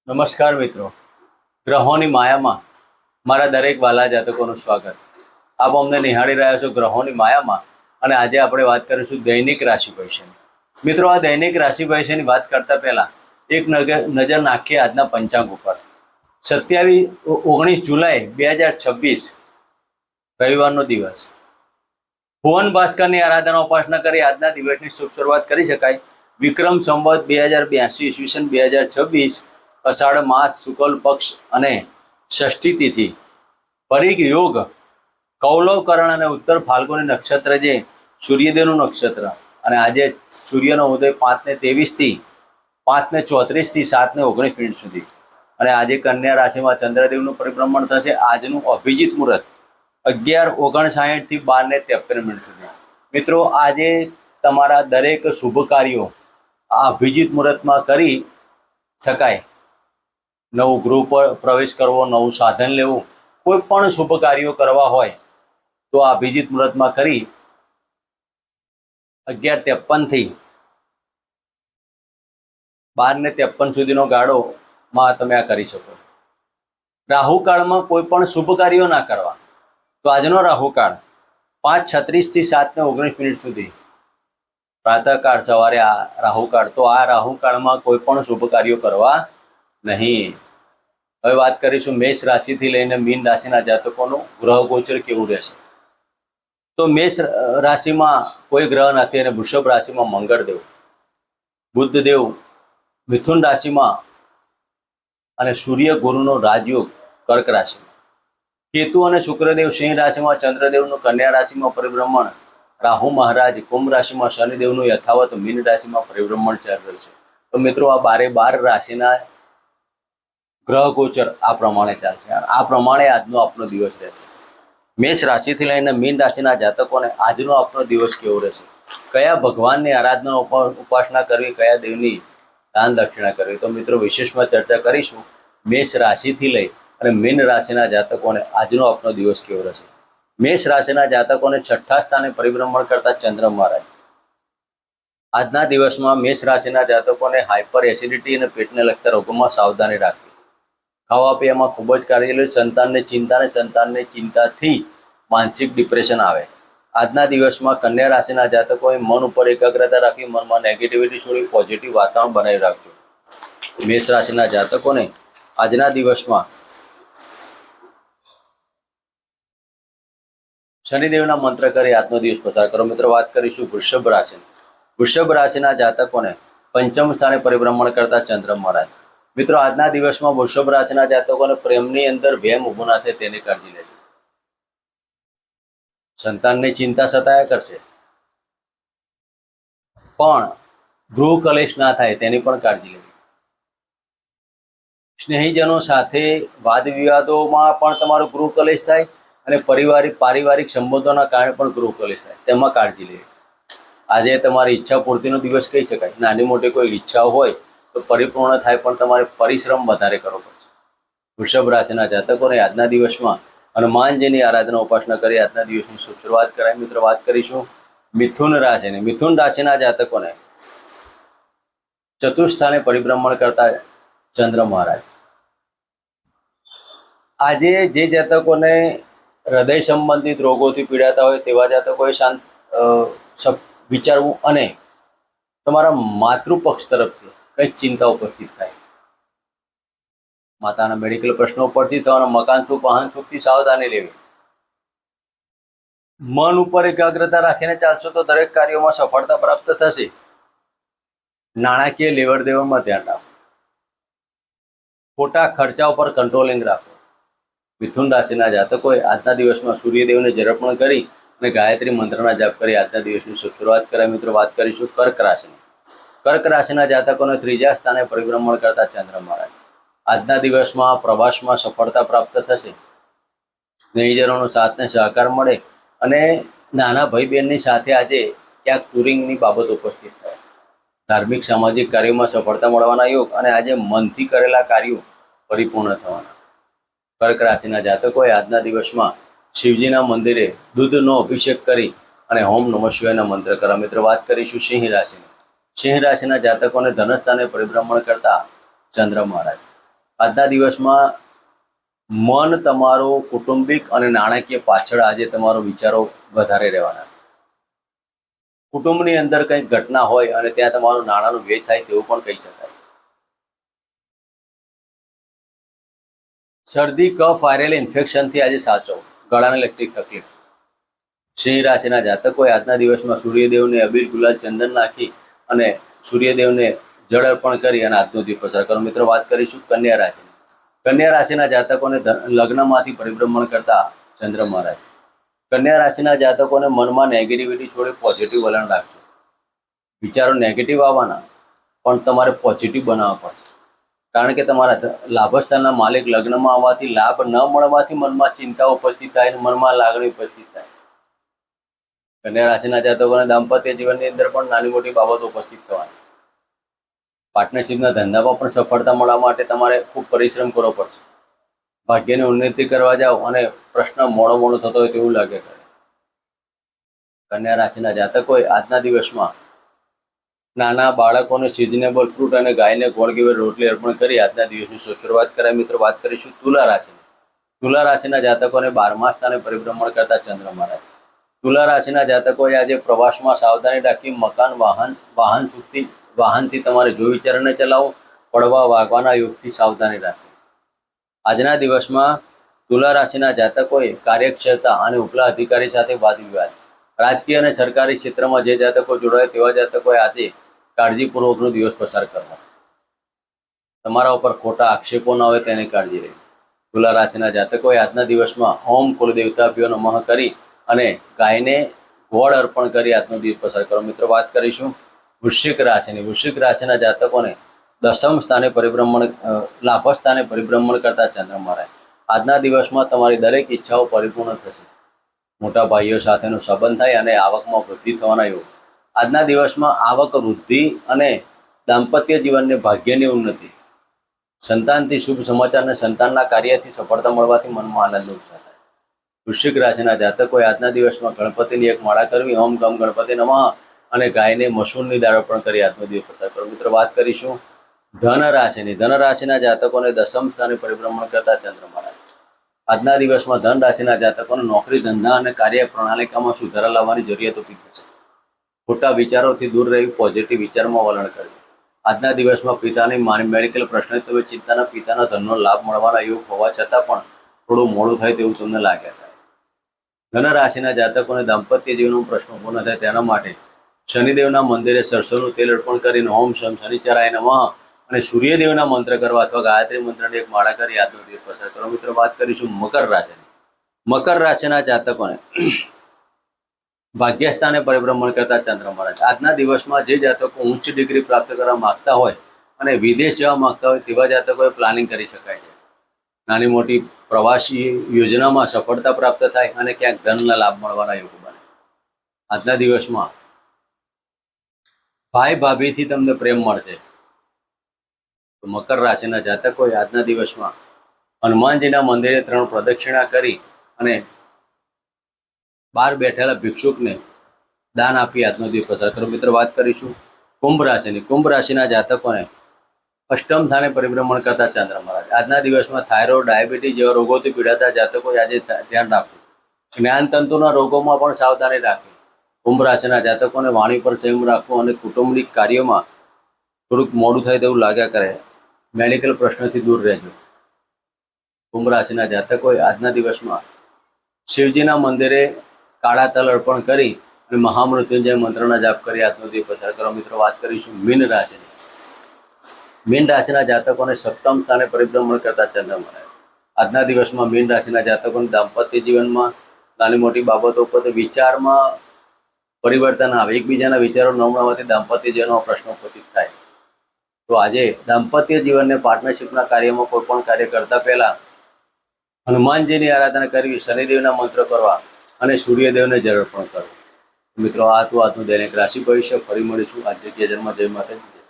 નમસ્કાર મિત્રો, ગ્રહોની માયામાં મારા દરેક વાલા જાતકોનું સ્વાગત. આપ અમને નિહાળી રહ્યા છો ગ્રહોની માયામાં, અને આજે આપણે વાત કરીશું દૈનિક રાશિ ભવિષ્યની. મિત્રો, આ દૈનિક રાશિ ભવિષ્યની વાત કરતા પહેલા એક નજર નાખીએ આજના પંચાંગ ઉપર. 19 જુલાઈ 2026 રવિવારનો દિવસ. ભુવન ભાસ્કરની આરાધના ઉપાસના કરી આજના દિવસની શુભ શરૂઆત કરી શકાય. વિક્રમ સંવત 2082 ઈસવીસન 2026 અષાઢ માસ શુક્લ પક્ષ અને ષષ્ઠી તિથિ. પરિગ યોગ, કૌલવકરણ અને ઉત્તર ફાલ્ગુની નક્ષત્ર જે સૂર્યદેવનું નક્ષત્ર. અને આજે સૂર્યનો ઉદય 5:23 થી 5:34 થી 7:19 સુધી. અને આજે કન્યા રાશિમાં ચંદ્રદેવનું પરિભ્રમણ થશે. આજનું અભિજીત મુહૂર્ત 11:59 થી 12:53 સુધી. મિત્રો, આજે તમારા દરેક શુભ કાર્યો આ અભિજીત મુહૂર્તમાં કરી શકાય. નવું ગૃહ પર પ્રવેશ કરવો, નવું સાધન લેવું, કોઈ પણ શુભ કાર્યો કરવા હોય તો આ અભિજીત મુહૂર્તમાં કરી 11:53 થી 12:53 સુધીનો ગાળોમાં તમે આ કરી શકો. રાહુકાળમાં કોઈ પણ શુભ કાર્યો ના કરવા. તો આજનો રાહુકાળ 5:36 થી 7:19 સુધી. પ્રાતઃકાળ સવારે આ રાહુકાળ. તો આ રાહુકાળમાં કોઈ પણ શુભ કાર્યો કરવા નહીં. હવે વાત કરીશું મેષ રાશિથી લઈને મીન રાશિના જાતકોનું ગ્રહ ગોચર કેવું રહેશે. તો મેષ રાશિમાં કોઈ ગ્રહ નથી અને વૃષભ રાશિમાં મંગળદેવ, બુદ્ધદેવ મિથુન રાશિમાં અને સૂર્ય ગુરુનો રાજયોગ કર્ક રાશિમાં. કેતુ અને શુક્રદેવ સિંહ રાશિમાં, ચંદ્રદેવનું કન્યા રાશિમાં પરિભ્રમણ. રાહુ મહારાજ કુંભ રાશિમાં, શનિદેવનું યથાવત મીન રાશિમાં પરિભ્રમણ ચાલી રહ્યું છે. તો મિત્રો, આ 12 રાશિના ગ્રહ ગોચર આ પ્રમાણે ચાલશે. આ પ્રમાણે આજનો આપણો દિવસ રહેશે. મેષ રાશિથી લઈને મીન રાશિના જાતકોને આજનો આપણો દિવસ કેવો રહેશે, કયા ભગવાનની આરાધના ઉપાસના કરવી, કયા દેવની દાન દક્ષિણા કરવી, તો મિત્રો વિશેષમાં ચર્ચા કરીશું. મેષ રાશિથી લઈ અને મીન રાશિના જાતકોને આજનો આપણો દિવસ કેવો રહેશે. મેષ રાશિના જાતકોને 6ઠ્ઠા સ્થાને પરિભ્રમણ કરતા ચંદ્ર મહારાજ. આજના દિવસમાં મેષ રાશિના જાતકોને હાઇપર એસિડિટી અને પેટને લગતા રોગોમાં સાવધાની રાખવી. ખાવા પીવામાં ખૂબ જ કાળજી લેવી. સંતાનની ચિંતાથી માનસિક ડિપ્રેશન આવે. આજના દિવસમાં કન્યા રાશિના જાતકોએ મન ઉપર એકાગ્રતા રાખી, મનમાં નેગેટિવિટી છોડી પોઝિટિવ વાતાવરણ બનાવી રાખજો. મેષ રાશિના જાતકોને આજના દિવસમાં શનિદેવના મંત્ર કરી આજનો દિવસ પસાર કરો. મિત્રો, વાત કરીશું વૃષભ રાશિ. વૃષભ રાશિના જાતકોને પંચમ સ્થાને પરિભ્રમણ કરતા ચંદ્ર મહારાજ. મિત્રો, આજના દિવસમાં વૃષભ રાશિના જાતકોને પ્રેમની અંદર વહેમ ઊભું ના થાય તેની કાળજી લેજો. સંતાનની ચિંતા સતાયા કરશે, પણ ગૃહ કલેશ ના થાય તેની પણ કાળજી લેવી. સ્નેહીજનો સાથે વાદ વિવાદોમાં પણ તમારો ગૃહ કલેશ થાય અને પારિવારિક સંબંધોના કારણે પણ ગૃહ કલેશ થાય, તેમાં કાળજી લેવી. આજે તમારી ઈચ્છા પૂર્તિનો દિવસ કહી શકાય. નાની મોટી કોઈ ઈચ્છાઓ હોય તો પરિપૂર્ણ થાય, પણ તમારે પરિશ્રમ વધારે કરવો પડશે. વૃષભ રાશિના જાતકોને આજના દિવસમાં હનુમાનજીની આરાધના ઉપાસના કરી આજના દિવસની શુભ શરૂઆત કરાય. મિત્રો, વાત કરીશું મિથુન રાશિની. મિથુન રાશિના જાતકોને ચતુર્થ સ્થાને પરિભ્રમણ કરતા ચંદ્ર મહારાજ. આજે જે જાતકોને હૃદય સંબંધિત રોગોથી પીડાતા હોય તેવા જાતકોએ શાંત વિચારવું અને તમારા માતૃપક્ષ તરફથી કંઈક ચિંતા ઉપસ્થિત થાય. માતાના મેડિકલ પ્રશ્નો પરથી તમારા મકાન સુખ, વાહન સુખથી સાવધાની લેવી. મન ઉપર એકાગ્રતા રાખીને ચાલશો તો દરેક કાર્યોમાં સફળતા પ્રાપ્ત થશે. નાણાકીય લેવડ દેવડમાં ધ્યાન રાખો. ખોટા ખર્ચા ઉપર કંટ્રોલિંગ રાખો. મિથુન રાશિના જાતકોએ આજના દિવસમાં સૂર્યદેવને જર્પણ કરી અને ગાયત્રી મંત્રના જાપ કરી આજના દિવસની શરૂઆત કરાય. મિત્રો, વાત કરીશું કર્ક રાશિની. કર્ક રાશિના જાતકોને ત્રીજા સ્થાને પરિભ્રમણ કરતા ચંદ્ર મહારાજ. આજના દિવસમાં પ્રવાસમાં સફળતા પ્રાપ્ત થશે. સ્નેહીજનોનો સાથ ને સહકાર મળે અને નાના ભાઈ બહેનની સાથે આજે ક્યાંક ટુરિંગની બાબત ઉપસ્થિત થાય. ધાર્મિક સામાજિક કાર્યોમાં સફળતા મળવાના યોગ અને આજે મનથી કરેલા કાર્યો પરિપૂર્ણ થવાના. કર્ક રાશિના જાતકોએ આજના દિવસમાં શિવજીના મંદિરે દૂધનો અભિષેક કરી અને ઓમ નમઃ શિવાયના મંત્ર કરવા. મિત્રો, વાત કરીશું સિંહ રાશિની. સિંહ રાશિના જાતકોને ધનસ્થાને પરિભ્રમણ કરતા ચંદ્ર મહારાજ. આજના દિવસમાં મન તમારું કુટુંબિક અને નાણાકીય પાછળ આજે તમારો વિચારો વધારે રહેવાના. કુટુંબની અંદર કંઈક ઘટના હોય અને ત્યાં તમારું નાણાંનું વ્યય થાય તેવું પણ કહી શકાય. શરદી, કફ, વાયરલ ઇન્ફેક્શનથી આજે સાચો. ગળાને લગતી તકલીફ. સિંહ રાશિના જાતકોએ આજના દિવસમાં સૂર્યદેવને અબીલ, ગુલાલ, ચંદન નાખી અને સૂર્યદેવને જળ અર્પણ કરી અને આજનો દિવસ પસાર કરો. મિત્રો, વાત કરીશું કન્યા રાશિ. કન્યા રાશિના જાતકોને લગ્નમાંથી પરિભ્રમણ કરતા ચંદ્ર મહારાજ. કન્યા રાશિના જાતકોને મનમાં નેગેટિવિટી છોડી પોઝિટિવ વલણ રાખજો. વિચારો નેગેટિવ આવવાના, પણ તમારે પોઝિટિવ બનાવવા પડશે. કારણ કે તમારા લાભસ્થાનના માલિક લગ્નમાં આવવાથી લાભ ન મળવાથી મનમાં ચિંતા ઉપસ્થિત થાય, મનમાં લાગણી ઉપસ્થિત થાય. કન્યા રાશિના જાતકોને દાંપત્ય જીવનની અંદર પણ નાની મોટી બાબતો ઉપસ્થિત થવાની. પાર્ટનરશિપના ધંધામાં પણ સફળતા મળવા માટે તમારે ખૂબ પરિશ્રમ કરવો પડશે. ભાગ્યની ઉન્નતિ કરવા જાઓ અને પ્રશ્ન મોડો થતો હોય તેવું લાગે કરે. કન્યા રાશિના જાતકોએ આજના દિવસમાં નાના બાળકોને સિઝનેબલ ફ્રૂટ અને ગાયને ગોળ કેવી રોટલી અર્પણ કરી આજના દિવસની શરૂઆત કરાય. મિત્રો, વાત કરીશું તુલા રાશિ. તુલા રાશિના જાતકોને 12મા સ્થાને પરિભ્રમણ કરતા ચંદ્ર મહારાજ. તુલા રાશિના જાતકોએ આજે પ્રવાસમાં સાવધાની રાખી. મકાન, વાહનથી તમારે જો વિચારીને ચલાવો. પડવા વાગવાના યોગથી સાવધાની રાખવી. આજના દિવસમાં તુલા રાશિના જાતકોએ કાર્યક્ષેત્રતા અને ઉપલા અધિકારી સાથે વાદ વિવાદ. રાજકીય અને સરકારી ક્ષેત્રમાં જે જાતકો જોડાય તેવા જાતકોએ આજે કાળજીપૂર્વકનો દિવસ પસાર કરવા. તમારા ઉપર ખોટા આક્ષેપો ન આવે તેની કાળજી રહી. તુલા રાશિના જાતકોએ આજના દિવસમાં ઓમ કુલદેવતાભ્યો નમઃ કરી અને ગાયને ગોળ અર્પણ કરી આજનો દિવસ પસાર કરો. મિત્રો, વાત કરીશું વૃશ્ચિક રાશિની. વૃશ્ચિક રાશિના જાતકોને દસમ સ્થાને લાભ સ્થાને પરિભ્રમણ કરતા ચંદ્ર મહારાજ. આજના દિવસમાં તમારી દરેક ઈચ્છાઓ પરિપૂર્ણ થશે. મોટા ભાઈઓ સાથેનો સંબંધ થાય અને આવકમાં વૃદ્ધિ થવાના યોગ. આજના દિવસમાં આવક વૃદ્ધિ અને દાંપત્ય જીવનને ભાગ્યની ઉન્નતિ. સંતાનથી શુભ સમાચાર અને સંતાનના કાર્યથી સફળતા મળવાથી મનમાં આનંદ ઉત્સાહ થાય. વૃશ્ચિક રાશિના જાતકોએ આજના દિવસમાં ગણપતિની એક માળા કરવી. ઓમ ગમ ગણપતિ નમઃ અને ગાયને મસૂરની દાળ અર્પણ કરી આજનો દિવસ પસાર કરો. મિત્રો, વાત કરીશું ધન રાશિની. ધન રાશિના જાતકોને દસમ સ્થાને પરિભ્રમણ કરતા ચંદ્ર મહારાજ. આજના દિવસમાં ધન રાશિના જાતકોને નોકરી, ધંધા અને કાર્ય પ્રણાલિકામાં સુધારા લાવવાની જરૂરિયાત ઊભી થશે. ખોટા વિચારોથી દૂર રહી પોઝિટિવ વિચારમાં વલણ કરવું. આજના દિવસમાં પિતાની મેડિકલ પ્રશ્ન ચિંતાના પિતાના ધનનો લાભ મળવાના યોગ હોવા છતાં પણ થોડું મોડું થાય તેવું તમને લાગ્યા થાય. ધન રાશિના જાતકોને દાંપત્ય જીવનનો પ્રશ્ન ઉભો ન થાય તેના માટે શનિદેવના મંદિરે સરસોનું તેલ અર્પણ કરીને ઓમ શમ શનિચરાય નમઃ અને સૂર્યદેવના મંત્ર કરવા અથવા ગાયત્રી મંત્રની એક માળા કરી આજનો દિવસ પસાર કરો. મિત્રો, વાત કરીશું મકર રાશિની. મકર રાશિના જાતકોને ભાગ્યસ્થાને પરિભ્રમણ કરતા ચંદ્ર મહારાજ. આજના દિવસમાં જે જાતકો ઉચ્ચ ડિગ્રી પ્રાપ્ત કરવા માંગતા હોય અને વિદેશ જવા માંગતા હોય તેવા જાતકોએ પ્લાનિંગ કરી શકાય છે. નાની મોટી પ્રવાસી યોજનામાં સફળતા પ્રાપ્ત થાય અને ક્યાંક ધનના લાભ મળવાના યોગ બને. આજના દિવસમાં ભાઈ ભાભીથી તમને પ્રેમ મળશે. તો મકર રાશિના જાતકોએ આજના દિવસમાં હનુમાનજીના મંદિરે 3 પ્રદક્ષિણા કરી અને બહાર બેઠેલા ભિક્ષુકને દાન આપી આજનો દિવસ પસાર કરો. મિત્રો, વાત કરીશું કુંભ રાશિની. કુંભ રાશિના જાતકોને અષ્ટમ સ્થાને પરિભ્રમણ કરતા ચંદ્ર મહારાજ. આજના દિવસમાં થાઇરોઇડ, ડાયાબિટીસ જેવા રોગોથી પીડાતા જાતકોએ આજે ધ્યાન રાખવું. જ્ઞાનતંતુના રોગોમાં પણ સાવધાની રાખવી. કુંભ રાશિના જાતકોને વાણી પર સંયમ રાખવો અને કુટુંબની કાર્યોમાં થોડુંક મોડું થાય તેવું લાગ્યા કરે. મેડિકલ પ્રશ્નથી દૂર રહેજો. કુંભ રાશિના જાતકોએ આજના દિવસમાં શિવજીના મંદિરે કાળા તલ અર્પણ કરી અને મહામૃત્યુંજય મંત્રના જાપ કરી આજનો દિવસ પસાર કરો. મિત્રો, વાત કરીશું મીન રાશિની. મીન રાશિના જાતકોને સપ્તમ સ્થાને પરિભ્રમણ કરતા ચંદ્ર મહારાજ. આજના દિવસમાં મીન રાશિના જાતકોને દાંપત્ય જીવનમાં નાની મોટી બાબતો પર વિચારમાં પરિવર્તન આવે. એકબીજાના વિચારો ન મળવાથી દાંપત્ય જીવનમાં પ્રશ્નો ઉપસ્થિત થાય. તો આજે દાંપત્ય જીવનને પાર્ટનરશિપના કાર્યમાં કોઈ પણ કાર્ય કરતા પહેલા હનુમાનજીની આરાધના કરવી, શનિદેવના મંત્ર કરવા અને સૂર્યદેવને જળ અર્પણ કરવું. મિત્રો, આ હતું આજનું દૈનિક રાશિ ભવિષ્ય. ફરી મળીશું. આજે જન્મ જય માતાજી.